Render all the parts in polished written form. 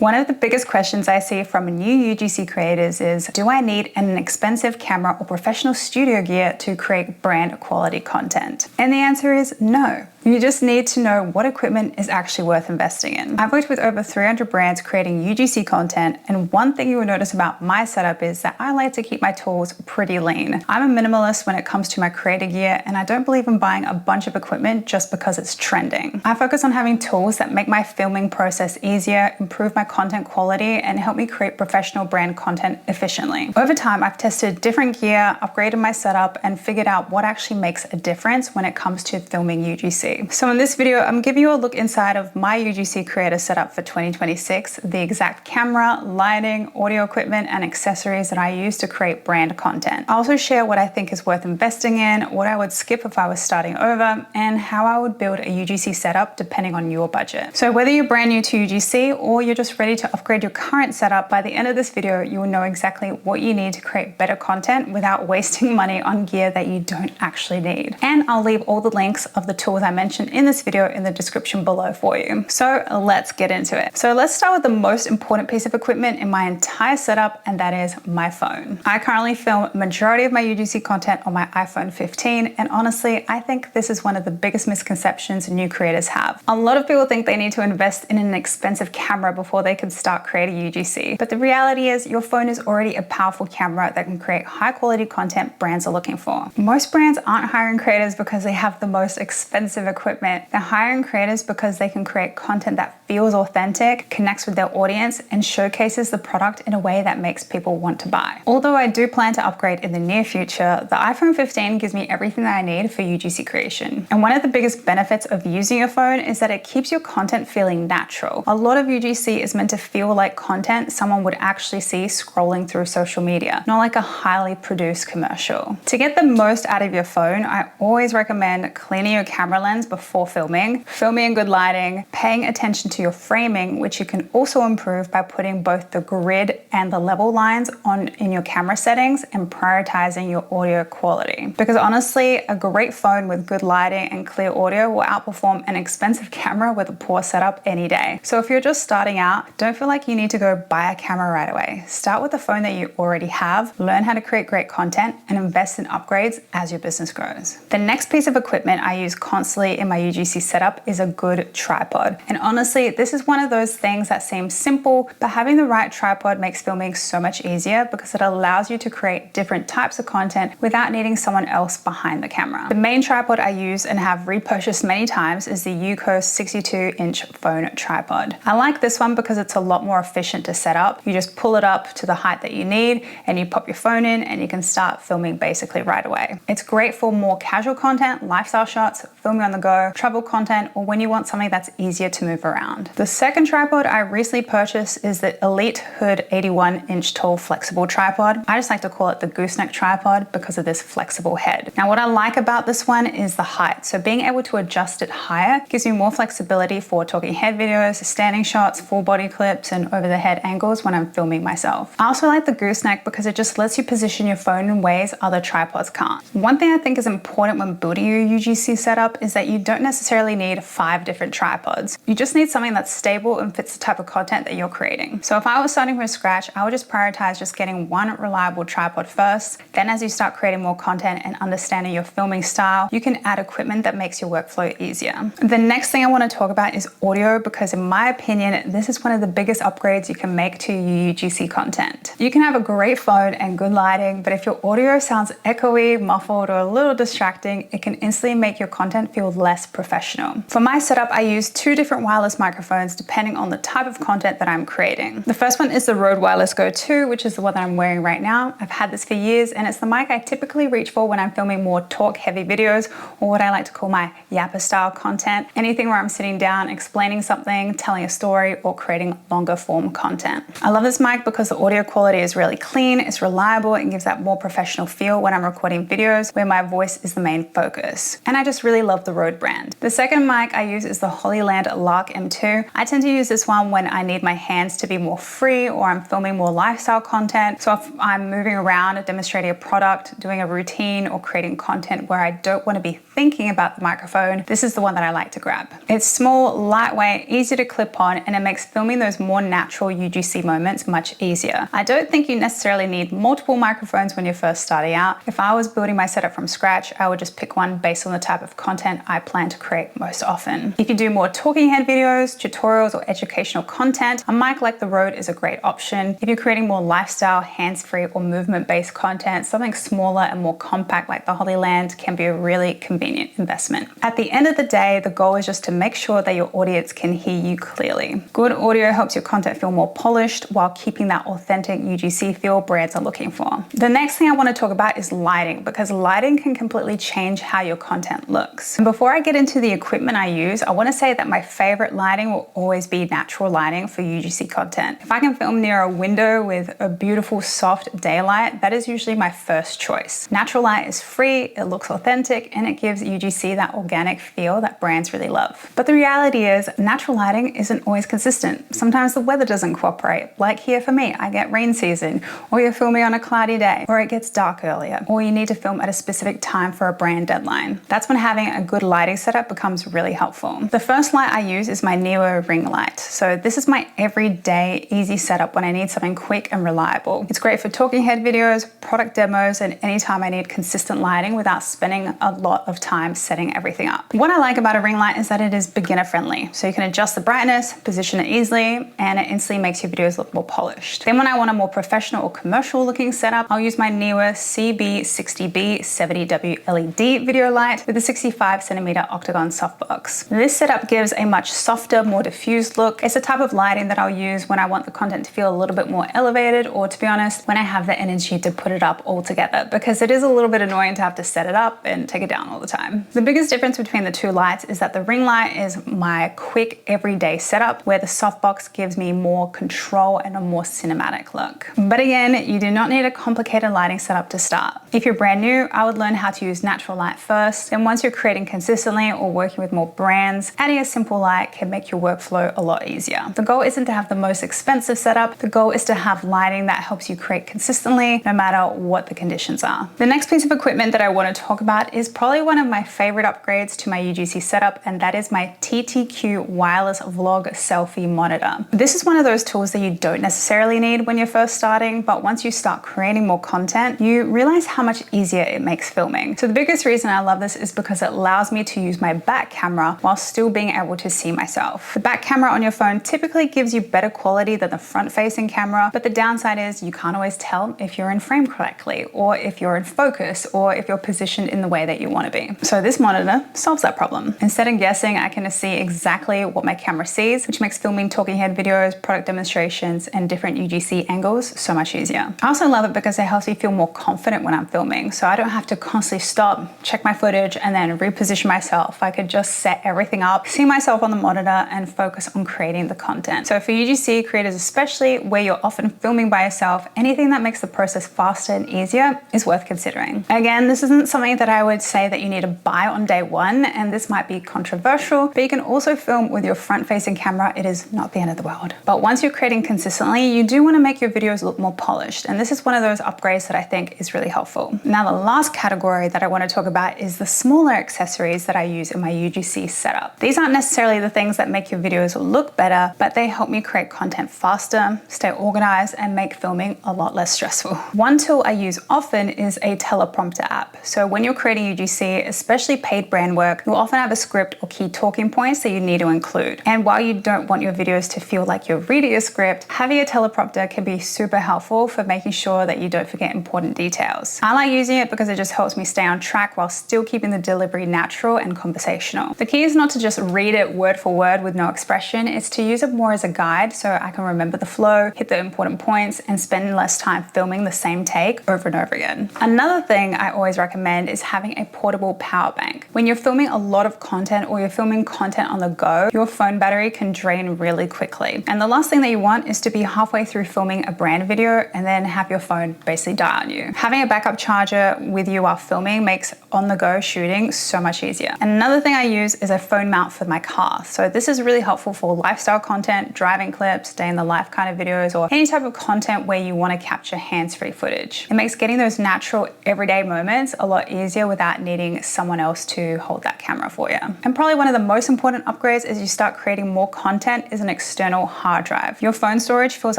One of the biggest questions I see from new UGC creators is, do I need an expensive camera or professional studio gear to create brand quality content? And the answer is no. You just need to know what equipment is actually worth investing in. I've worked with over 300 brands creating UGC content, and one thing you will notice about my setup is that I like to keep my tools pretty lean. I'm a minimalist when it comes to my creator gear, and I don't believe in buying a bunch of equipment just because it's trending. I focus on having tools that make my filming process easier, improve my content quality, and help me create professional brand content efficiently. Over time, I've tested different gear, upgraded my setup, and figured out what actually makes a difference when it comes to filming UGC. So in this video, I'm giving you a look inside of my UGC creator setup for 2026, the exact camera, lighting, audio equipment, and accessories that I use to create brand content. I'll also share what I think is worth investing in, what I would skip if I was starting over, and how I would build a UGC setup depending on your budget. So whether you're brand new to UGC or you're just ready to upgrade your current setup, by the end of this video, you will know exactly what you need to create better content without wasting money on gear that you don't actually need. And I'll leave all the links of the tools I mentioned in this video in the description below for you. So let's get into it. So let's start with the most important piece of equipment in my entire setup, and that is my phone. I currently film majority of my UGC content on my iPhone 15, and honestly, I think this is one of the biggest misconceptions new creators have. A lot of people think they need to invest in an expensive camera before they can start creating UGC, but the reality is your phone is already a powerful camera that can create high quality content brands are looking for. Most brands aren't hiring creators because they have the most expensive equipment. They're hiring creators because they can create content that feels authentic, connects with their audience, and showcases the product in a way that makes people want to buy. Although I do plan to upgrade in the near future, the iPhone 15 gives me everything that I need for UGC creation. And one of the biggest benefits of using your phone is that it keeps your content feeling natural. A lot of UGC is meant to feel like content someone would actually see scrolling through social media, not like a highly produced commercial. To get the most out of your phone, I always recommend cleaning your camera lens before filming in good lighting, paying attention to your framing, which you can also improve by putting both the grid and the level lines on in your camera settings, and prioritizing your audio quality. Because honestly, a great phone with good lighting and clear audio will outperform an expensive camera with a poor setup any day. So if you're just starting out, don't feel like you need to go buy a camera right away. Start with the phone that you already have, learn how to create great content, and invest in upgrades as your business grows. The next piece of equipment I use constantly in my UGC setup is a good tripod. And honestly, this is one of those things that seems simple, but having the right tripod makes filming so much easier because it allows you to create different types of content without needing someone else behind the camera. The main tripod I use and have repurchased many times is the UGC 62-inch phone tripod. I like this one because it's a lot more efficient to set up. You just pull it up to the height that you need and you pop your phone in and you can start filming basically right away. It's great for more casual content, lifestyle shots, filming on the go, travel content, or when you want something that's easier to move around. The second tripod I recently purchased is the Elite Hood 81-inch tall flexible tripod. I just like to call it the gooseneck tripod because of this flexible head. Now what I like about this one is the height. So being able to adjust it higher gives you more flexibility for talking head videos, standing shots, full body clips, and over the head angles when I'm filming myself. I also like the gooseneck because it just lets you position your phone in ways other tripods can't. One thing I think is important when building your UGC setup is that you don't necessarily need 5 different tripods. You just need something that's stable and fits the type of content that you're creating. So if I was starting from scratch, I would just prioritize just getting one reliable tripod first. Then as you start creating more content and understanding your filming style, you can add equipment that makes your workflow easier. The next thing I want to talk about is audio, because in my opinion, this is one of the biggest upgrades you can make to your UGC content. You can have a great phone and good lighting, but if your audio sounds echoey, muffled, or a little distracting, it can instantly make your content feel less professional. For my setup, I use 2 different wireless microphones depending on the type of content that I'm creating. The first one is the Rode Wireless Go 2, which is the one that I'm wearing right now. I've had this for years, and it's the mic I typically reach for when I'm filming more talk-heavy videos, or what I like to call my yapper style content. Anything where I'm sitting down, explaining something, telling a story, or creating longer form content. I love this mic because the audio quality is really clean, it's reliable, and gives that more professional feel when I'm recording videos where my voice is the main focus. And I just really love the Rode brand. The second mic I use is the Hollyland Lark M2. I tend to use this one when I need my hands to be more free, or I'm filming filming more lifestyle content. So if I'm moving around, demonstrating a product, doing a routine, or creating content where I don't want to be thinking about the microphone, this is the one that I like to grab. It's small, lightweight, easy to clip on, and it makes filming those more natural UGC moments much easier. I don't think you necessarily need multiple microphones when you're first starting out. If I was building my setup from scratch, I would just pick one based on the type of content I plan to create most often. If you do more talking head videos, tutorials, or educational content, a mic like the Rode is a great option. If you're creating more lifestyle, hands-free, or movement-based content, something smaller and more compact like the Hollyland can be a really convenient investment. At the end of the day, the goal is just to make sure that your audience can hear you clearly. Good audio helps your content feel more polished while keeping that authentic UGC feel brands are looking for. The next thing I want to talk about is lighting, because lighting can completely change how your content looks. And before I get into the equipment I use, I want to say that my favorite lighting will always be natural lighting for UGC content. If I can film near a window with a beautiful soft daylight, that is usually my first choice. Natural light is free, it looks authentic, and it gives UGC that organic feel that brands really love. But the reality is, natural lighting isn't always consistent. Sometimes the weather doesn't cooperate. Like here for me, I get rain season, or you're filming on a cloudy day, or it gets dark earlier, or you need to film at a specific time for a brand deadline. That's when having a good lighting setup becomes really helpful. The first light I use is my Neo ring light. So this is my everyday easy setup when I need something quick and reliable. It's great for talking head videos, product demos, and anytime I need consistent lighting without spending a lot of time setting everything up. What I like about a ring light is that it is beginner friendly. So you can adjust the brightness, position it easily, and it instantly makes your videos look more polished. Then when I want a more professional or commercial looking setup, I'll use my newer CB60B 70W LED video light with a 65cm octagon softbox. This setup gives a much softer, more diffused look. It's the type of lighting that I'll use when I want the content to feel a little bit more elevated, or to be honest, when I have the energy to put it up all together, because it is a little bit annoying to have to set it up and take it down all the time. The biggest difference between the two lights is that the ring light is my quick everyday setup, where the softbox gives me more control and a more cinematic look. But again, you do not need a complicated lighting setup to start. If you're brand new, I would learn how to use natural light first. Then once you're creating consistently or working with more brands, adding a simple light can make your workflow a lot easier. The goal isn't to have the most expensive setup. The goal is to have lighting that helps you create consistently, no matter what the conditions are. The next piece of equipment that I want to talk about is probably one of my favorite upgrades to my UGC setup, and that is my TTQ wireless vlog selfie monitor. This is one of those tools that you don't necessarily need when you're first starting, but once you start creating more content, you realize how much easier it makes filming. So the biggest reason I love this is because it allows me to use my back camera while still being able to see myself. The back camera on your phone typically gives you better quality than the front-facing camera, but the downside is you can't always tell if you're in frame correctly, or if you're in focus, or if you're positioned in the way that you want to be. So this monitor solves that problem. Instead of guessing, I can see exactly what my camera sees, which makes filming talking head videos, product demonstrations, and different UGC angles so much easier. I also love it because it helps me feel more confident when I'm filming, so I don't have to constantly stop, check my footage, and then reposition myself. I could just set everything up, see myself on the monitor, and focus on creating the content. So for UGC creators especially, where you're often filming by yourself, anything that makes the process faster and easier is worth considering. Again, this isn't something that I would say that you need to buy on day one, and this might be controversial, but you can also film with your front-facing camera. It is not the end of the world. But once you're creating consistently, you do want to make your videos look more polished, and this is one of those upgrades that I think is really helpful. Now, the last category that I want to talk about is the smaller accessories that I use in my UGC setup. These aren't necessarily the things that make your videos look better, but they help me create content faster, stay organized, and make filming a lot less stressful. One tool I use often is a teleprompter app. So when you're creating UGC, especially paid brand work, you'll often have a script or key talking points that you need to include. And while you don't want your videos to feel like you're reading a script, having a teleprompter can be super helpful for making sure that you don't forget important details. I like using it because it just helps me stay on track while still keeping the delivery natural and conversational. The key is not to just read it word for word with no expression, it's to use it more as a guide so I can remember the flow, hit the important points, and spend less time filming the same take over and over again. Another thing I always recommend is having a portable power bank. When you're filming a lot of content or you're filming content on the go, your phone battery can drain really quickly. And the last thing that you want is to be halfway through filming a brand video and then have your phone basically die on you. Having a backup charger with you while filming makes on-the-go shooting so much easier. And another thing I use is a phone mount for my car. So this is really helpful for lifestyle content, driving clips, day in the life kind of videos, videos or any type of content where you want to capture hands-free footage. It makes getting those natural everyday moments a lot easier without needing someone else to hold that camera for you. And probably one of the most important upgrades as you start creating more content is an external hard drive. Your phone storage fills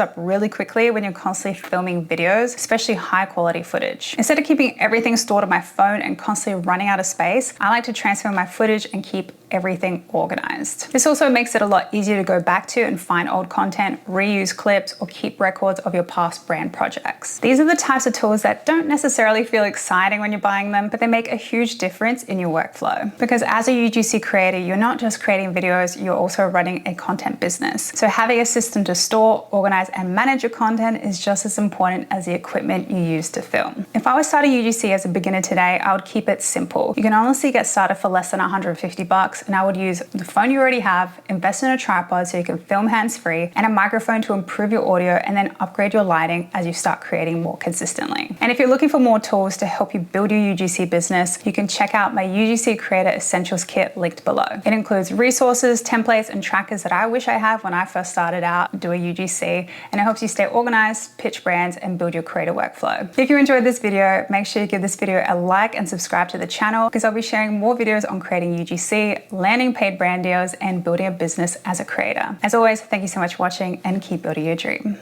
up really quickly when you're constantly filming videos, especially high quality footage. Instead of keeping everything stored on my phone and constantly running out of space, I like to transfer my footage and keep everything organized. This also makes it a lot easier to go back to and find old content, reuse clips, or keep records of your past brand projects. These are the types of tools that don't necessarily feel exciting when you're buying them, but they make a huge difference in your workflow. Because as a UGC creator, you're not just creating videos, you're also running a content business. So having a system to store, organize, and manage your content is just as important as the equipment you use to film. If I was starting UGC as a beginner today, I would keep it simple. You can honestly get started for less than $150, and I would use the phone you already have, invest in a tripod so you can film hands-free, and a microphone to improve your audio, and then upgrade your lighting as you start creating more consistently. And if you're looking for more tools to help you build your UGC business, you can check out my UGC Creator Essentials Kit linked below. It includes resources, templates, and trackers that I wish I had when I first started out doing UGC, and it helps you stay organized, pitch brands, and build your creator workflow. If you enjoyed this video, make sure you give this video a like and subscribe to the channel, because I'll be sharing more videos on creating UGC, landing paid brand deals, and building a business as a creator. As always, thank you so much for watching, and keep building your dream.